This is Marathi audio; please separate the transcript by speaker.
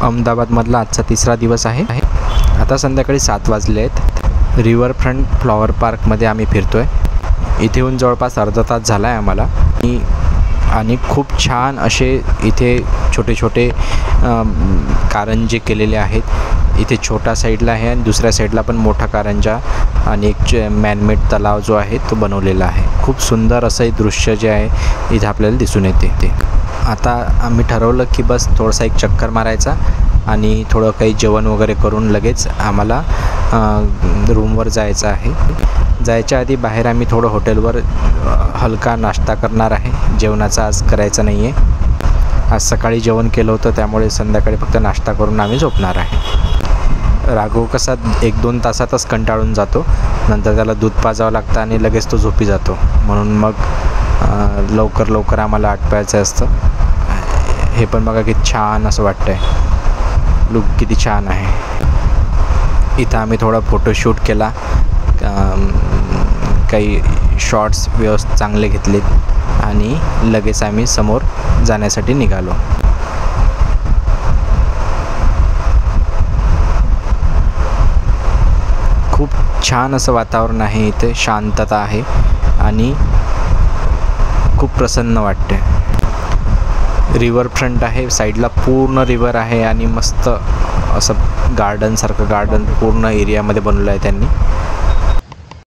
Speaker 1: अहमदाबादमधला आजचा तिसरा दिवस आहे. आता संध्याकाळी 7 वाजले आहेत. रिव्हरफ्रंट फ्लॉवर पार्कमध्ये आम्ही फिरतो आहे. इथे येऊन जवळपास अर्धा तास झाला आहे आम्हाला. आणि खूप छान असे इथे छोटे छोटे कारंजे केलेले आहेत. इथे छोटा साईडला आहे आणि दुसऱ्या साईडला पण मोठा कारंजा आणि एक मॅनमेड तलाव जो आहे तो बनवलेला आहे. खूप सुंदर असं हे दृश्य जे आहे इथे आपल्याला दिसून येते. आता आम्ही ठरवलं की बस थोडासा एक चक्कर मारायचा आणि थोडं काही जेवण वगैरे करून लगेच आम्हाला रूमवर जायचं आहे. जायच्या आधी बाहेर आम्ही थोडं हॉटेलवर हलका नाश्ता करणार आहे. जेवणाचा आज करायचं नाही आहे. आज सकाळी जेवण केलं होतं त्यामुळे संध्याकाळी फक्त नाश्ता करून आम्ही झोपणार आहे. राघव कसा 1-2 तासातच कंटाळून जातो. नंतर त्याला दूध पाजावं लागतं आणि लगेच तो झोपी जातो. म्हणून मग लवकर आम्हाला आटपायचं असतं. हे पण बघा किती छान असं वाटतं आहे. लुक किती छान आहे. इथं आम्ही थोडा फोटोशूट केला. काही शॉट्स व्यवस्थित चांगले घेतले आणि लगेच आम्ही समोर जाण्यासाठी निघालो. खूप छान असं वातावरण आहे. इथे शांतता आहे आणि खूप प्रसन्न वाटते. रिव्हरफ्रंट आहे. साईडला पूर्ण रिव्हर आहे आणि मस्त असं गार्डन पूर्ण एरियामध्ये बनवलं आहे त्यांनी.